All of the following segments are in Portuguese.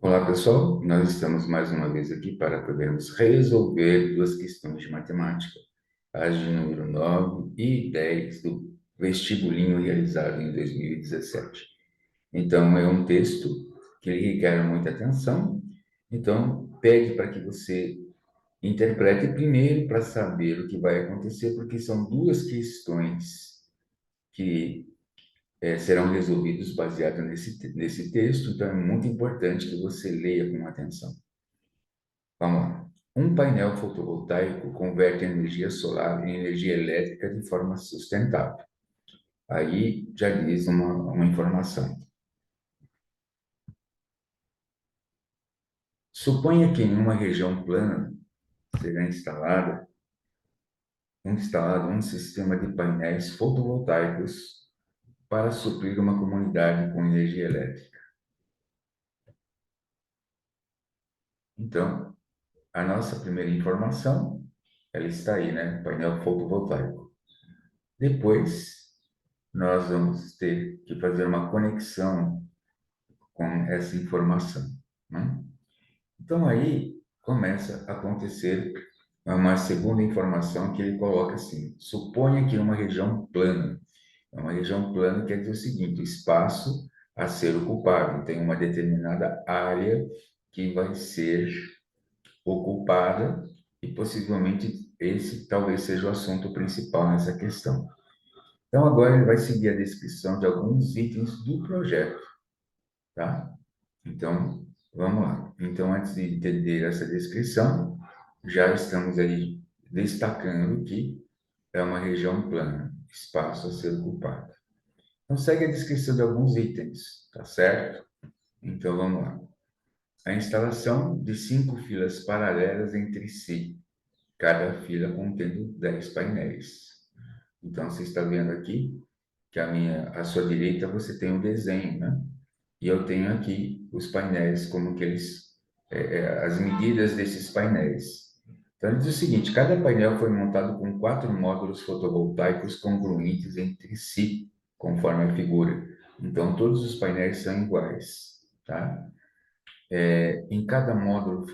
Olá, pessoal. Nós estamos mais uma vez aqui para podermos resolver duas questões de matemática, as de número 9 e 10 do vestibulinho realizado em 2017. Então, é um texto que ele requer muita atenção. Então, pede para que você interprete primeiro para saber o que vai acontecer, porque são duas questões que serão resolvidas baseadas nesse texto. Então, é muito importante que você leia com atenção. Vamos lá. Um painel fotovoltaico converte energia solar em energia elétrica de forma sustentável. Aí já diz uma informação. Suponha que em uma região plana será instalado um sistema de painéis fotovoltaicos para suprir uma comunidade com energia elétrica. Então, a nossa primeira informação, ela está aí, né? Painel fotovoltaico. Depois, nós vamos ter que fazer uma conexão com essa informação, né? Então aí começa a acontecer uma segunda informação que ele coloca assim: suponha que uma região plana, uma região plana quer dizer o seguinte: o espaço a ser ocupado, tem uma determinada área que vai ser ocupada e possivelmente esse talvez seja o assunto principal nessa questão. Então agora ele vai seguir a descrição de alguns itens do projeto, tá? Então, vamos lá. Então, antes de entender essa descrição, já estamos aí destacando que é uma região plana, espaço a ser ocupado. Então, segue a descrição de alguns itens, tá certo? Então, vamos lá. A instalação de 5 filas paralelas entre si, cada fila contendo 10 painéis. Então, você está vendo aqui que à sua direita você tem o desenho, né? E eu tenho aqui os painéis, como que eles, as medidas desses painéis. Então, ele diz o seguinte: cada painel foi montado com 4 módulos fotovoltaicos congruentes entre si, conforme a figura. Então, todos os painéis são iguais, tá? Em cada módulo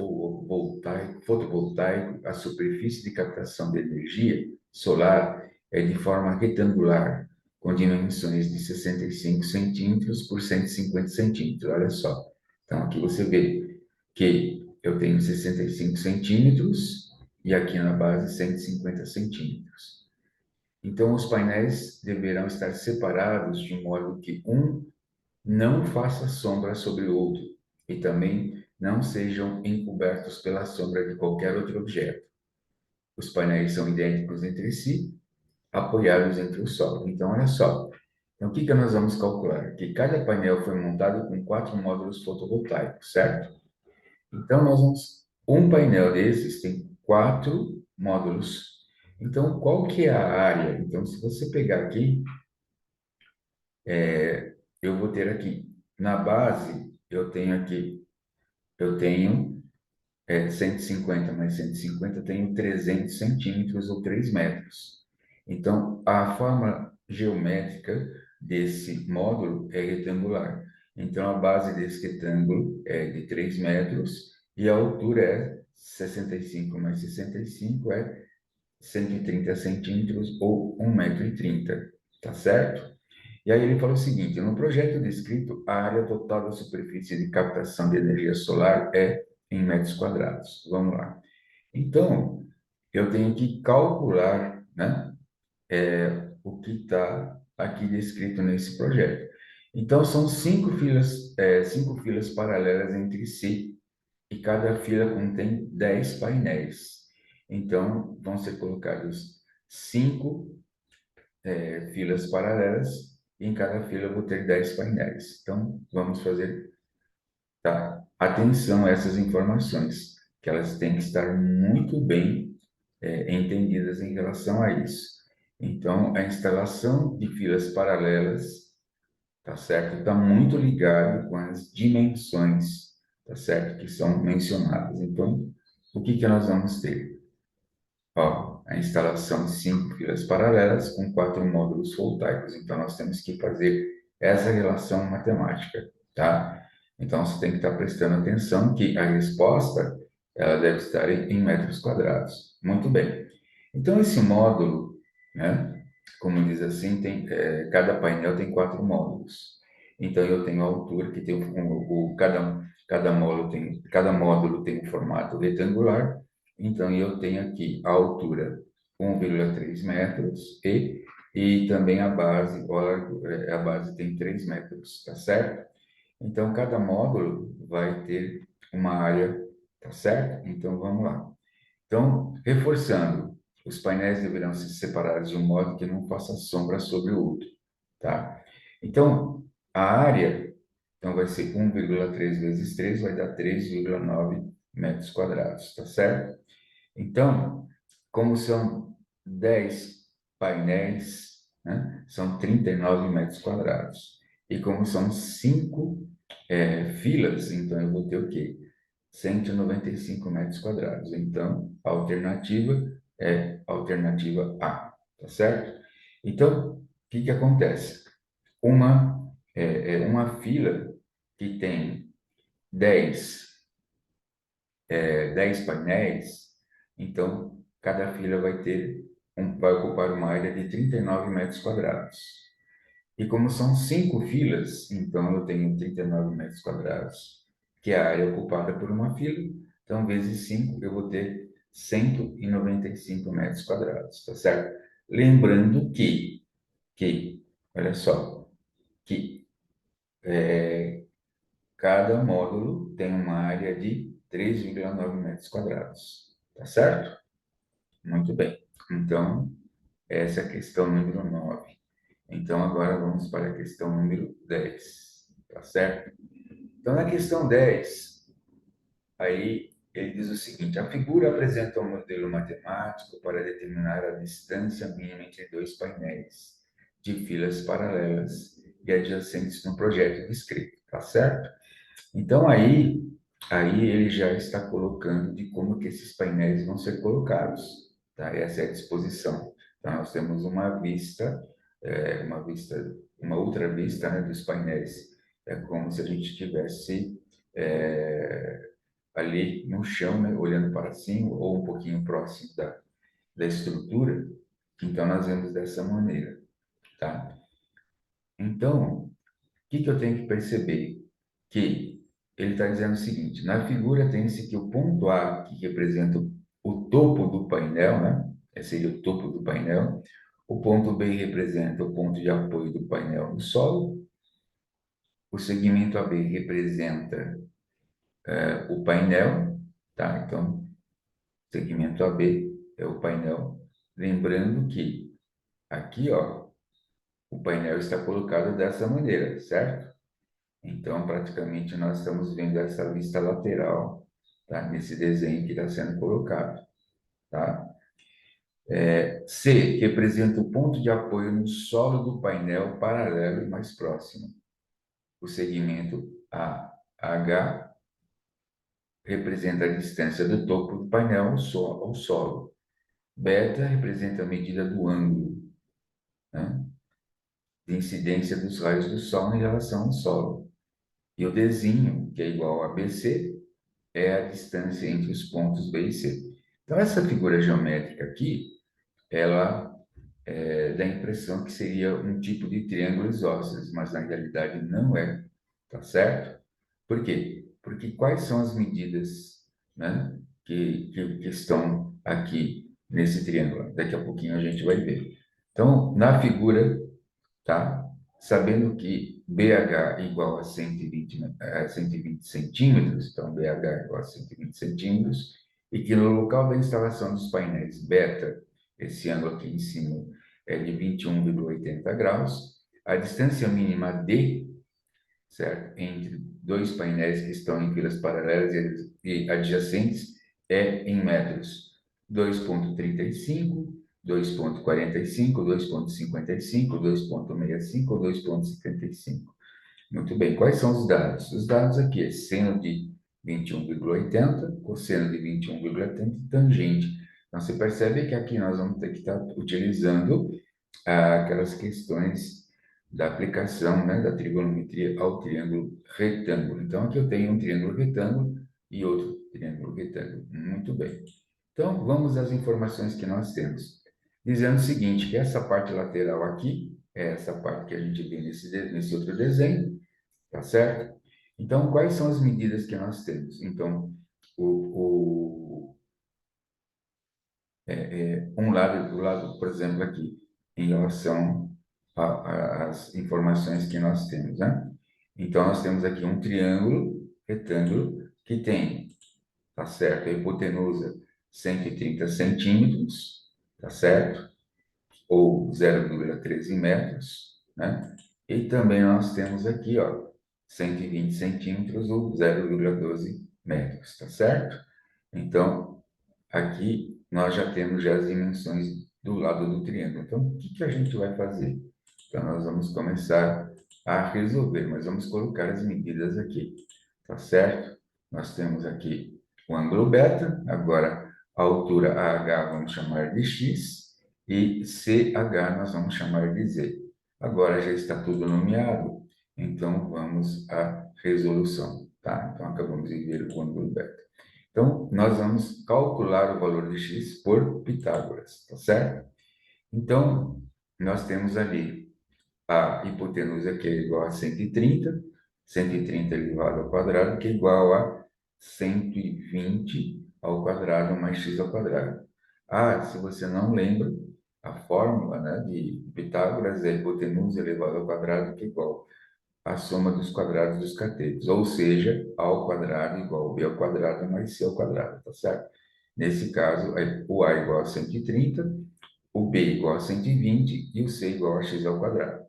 fotovoltaico, a superfície de captação de energia solar é de forma retangular, com dimensões de 65 centímetros por 150 centímetros. Olha só. Então, aqui você vê que eu tenho 65 centímetros e aqui na base 150 centímetros. Então, os painéis deverão estar separados de modo que um não faça sombra sobre o outro, e também não sejam encobertos pela sombra de qualquer outro objeto. Os painéis são idênticos entre si, apoiados entre o solo. Então, olha só. Então, o que nós vamos calcular? Que cada painel foi montado com 4 módulos fotovoltaicos, certo? Então, nós vamos... Um painel desses tem 4 módulos. Então, qual que é a área? Então, se você pegar aqui, eu vou ter aqui, na base, eu tenho 150 mais 150, eu tenho 300 centímetros ou 3 metros. Então, a forma geométrica desse módulo é retangular. Então, a base desse retângulo é de 3 metros e a altura é 65 mais 65 é 130 centímetros ou 1,30 m, tá certo? E aí ele falou o seguinte: no projeto descrito, a área total da superfície de captação de energia solar é em metros quadrados. Vamos lá. Então, eu tenho que calcular, né, o que está aqui descrito nesse projeto. Então, são 5 filas paralelas entre si, e cada fila contém 10 painéis. Então, vão ser colocados 5 filas paralelas, e em cada fila eu vou ter 10 painéis. Então, vamos fazer, tá? Atenção a essas informações, que elas têm que estar muito bem entendidas em relação a isso. Então, a instalação de filas paralelas, tá certo? Está muito ligado com as dimensões, tá certo? Que são mencionadas. Então, o que nós vamos ter? Ó, a instalação de 5 filas paralelas com 4 módulos voltaicos. Então, nós temos que fazer essa relação matemática, tá? Então, você tem que estar prestando atenção que a resposta ela deve estar em metros quadrados. Muito bem. Então, esse módulo, né, como diz assim, cada painel tem 4 módulos. Então, eu tenho a altura, que tem cada módulo tem um formato retangular. Então, eu tenho aqui a altura 1,3 metros e também a base, a base tem 3 metros, tá certo? Então, cada módulo vai ter uma área, tá certo? Então, vamos lá. Então, reforçando, os painéis deverão ser separados de um modo que não faça sombra sobre o outro, tá? Então, a área, então vai ser 1,3 vezes 3 vai dar 3,9 metros quadrados, tá certo? Então, como são 10 painéis, né, são 39 metros quadrados. E como são 5 filas, então eu vou ter o quê? 195 metros quadrados. Então, a alternativa é a alternativa A, tá certo? Então, o que que acontece? Uma fila que tem 10 10 painéis, então cada fila vai ocupar uma área de 39 metros quadrados. E como são 5 filas, então eu tenho 39 metros quadrados, que é a área ocupada por uma fila. Então, vezes 5, eu vou ter 195 metros quadrados, tá certo? Lembrando olha só, que cada módulo tem uma área de 3,9 metros quadrados, tá certo? Muito bem. Então, essa é a questão número 9. Então, agora vamos para a questão número 10, tá certo? Então, na questão 10, aí ele diz o seguinte: a figura apresenta um modelo matemático para determinar a distância mínima entre dois painéis de filas paralelas e adjacentes no projeto descrito, tá certo? Então, aí ele já está colocando de como que esses painéis vão ser colocados, tá? Essa é a disposição. Então, nós temos uma outra vista, né, dos painéis. É como se a gente estivesse ali no chão, né, olhando para cima ou um pouquinho próximo da estrutura. Então, nós vemos dessa maneira, tá? Então, o que eu tenho que perceber? Que ele está dizendo o seguinte: na figura tem-se que o ponto A, que representa o topo do painel, né? Esse seria o topo do painel. O ponto B representa o ponto de apoio do painel no solo. O segmento AB representa o painel, tá? Então, segmento AB é o painel. Lembrando que aqui, ó, o painel está colocado dessa maneira, certo? Então, praticamente, nós estamos vendo essa vista lateral, tá? Nesse desenho que está sendo colocado, tá? C representa o ponto de apoio no solo do painel paralelo e mais próximo. O segmento AH representa a distância do topo do painel ao solo. Beta representa a medida do ângulo, né, de incidência dos raios do sol em relação ao solo. E o Dzinho, que é igual a BC, é a distância entre os pontos B e C. Então, essa figura geométrica aqui, ela dá a impressão que seria um tipo de triângulo isósceles, mas na realidade não é, tá certo? Por quê? Porque quais são as medidas, né, que estão aqui nesse triângulo? Daqui a pouquinho a gente vai ver. Então, na figura, tá? Sabendo que BH igual a 120 centímetros, então BH igual a 120 centímetros, e que no local da instalação dos painéis beta, esse ângulo aqui em cima é de 21,80 graus, a distância mínima D, certo, entre dois painéis que estão em filas paralelas e adjacentes é em metros: 2,35, 2,45, 2,55, 2,65 ou 2,75. Muito bem, quais são os dados? Os dados aqui é seno de 21,80, cosseno de 21,80 e tangente. Então, você percebe que aqui nós vamos ter que estar utilizando aquelas questões da aplicação, né, da trigonometria ao triângulo retângulo. Então, aqui eu tenho um triângulo retângulo e outro triângulo retângulo. Muito bem. Então, vamos às informações que nós temos. Dizendo o seguinte, que essa parte lateral aqui é essa parte que a gente vê nesse outro desenho, tá certo? Então, quais são as medidas que nós temos? Então, um lado do lado, por exemplo, aqui, em relação às informações que nós temos, né? Então, nós temos aqui um triângulo retângulo que tem, tá certo? A hipotenusa 130 centímetros, tá certo? Ou 0,13 metros, né? E também nós temos aqui, ó, 120 centímetros ou 0,12 metros, tá certo? Então, aqui nós já temos já as dimensões do lado do triângulo. Então, o que que a gente vai fazer? Então, nós vamos começar a resolver, mas vamos colocar as medidas aqui, tá certo? Nós temos aqui o ângulo beta, agora a altura AH vamos chamar de x e CH nós vamos chamar de z. Agora já está tudo nomeado, então vamos à resolução, tá? Então, acabamos de ver o ângulo beta. Então, nós vamos calcular o valor de x por Pitágoras, tá certo? Então, nós temos ali a hipotenusa que é igual a 130 elevado ao quadrado, que é igual a 120 ao quadrado mais x ao quadrado. Ah, se você não lembra, a fórmula, né, de Pitágoras é hipotenusa elevado ao quadrado, que é igual a soma dos quadrados dos catetos, ou seja, A ao quadrado igual a B ao quadrado mais C ao quadrado, tá certo? Nesse caso, o A igual a 130, o B igual a 120 e o C igual a x ao quadrado.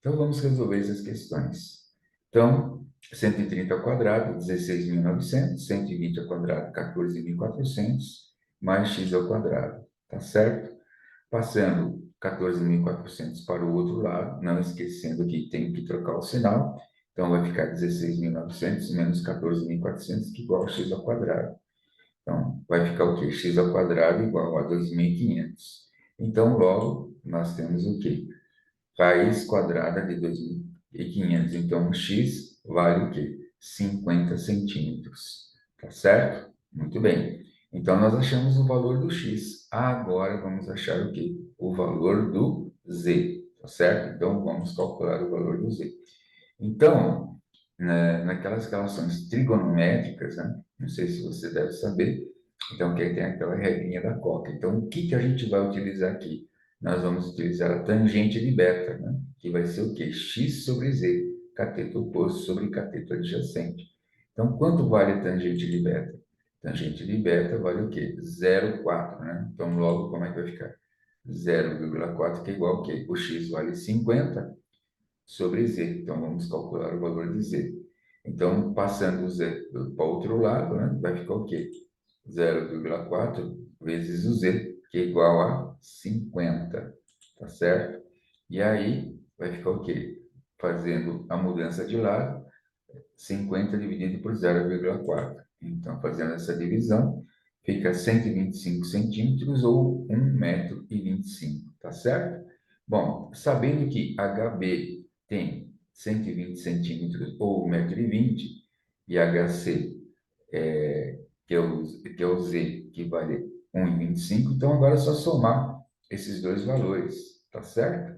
Então, vamos resolver essas questões. Então, 130 ao quadrado, 16.900, 120 ao quadrado, 14.400, mais x ao quadrado, tá certo? Passando 14.400 para o outro lado, não esquecendo que tem que trocar o sinal. Então, vai ficar 16.900 menos 14.400, que é igual a x ao quadrado. Então, vai ficar o quê? X ao quadrado igual a 2.500. Então, logo, nós temos o quê? Raiz quadrada de 2.500. Então, x vale o quê? 50 centímetros. Tá certo? Muito bem. Então, nós achamos o valor do x. Agora, vamos achar o quê? O valor do z. Tá certo? Então, vamos calcular o valor do z. Então, naquelas relações trigonométricas, né? Não sei se você deve saber, então, que tem aquela regrinha da coca. Então, o que que a gente vai utilizar aqui? Nós vamos utilizar a tangente de beta, né? Que vai ser o quê? X sobre z, cateto oposto sobre cateto adjacente. Então, quanto vale a tangente de beta? Tangente de beta vale o quê? 0,4, né? Então, logo, como é que vai ficar? 0,4, que é igual ao quê? O x vale 50 sobre z. Então, vamos calcular o valor de z. Então, passando o z para o outro lado, né? Vai ficar o quê? 0,4 vezes o z, que é igual a 50, tá certo? E aí, vai ficar o quê? Fazendo a mudança de lado, 50 dividido por 0,4. Então, fazendo essa divisão, fica 125 centímetros ou 1,25 m, tá certo? Bom, sabendo que HB tem 120 centímetros ou 1,20 m e HC, que é o Z, que vale 1,25, então agora é só somar esses dois valores, tá certo?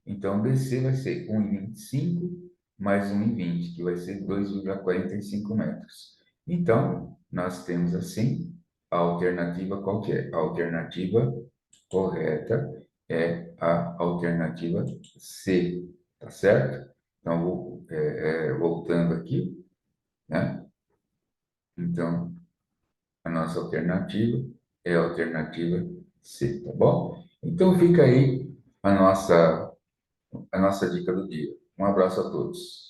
Então, BC vai ser 1,25 mais 1,20, que vai ser 2,45 metros. Então, nós temos assim a alternativa qual que é? A alternativa correta é a alternativa C, tá certo? Então, voltando aqui, né? Então, a nossa alternativa é a alternativa C, tá bom? Então, fica aí a nossa dica do dia. Um abraço a todos.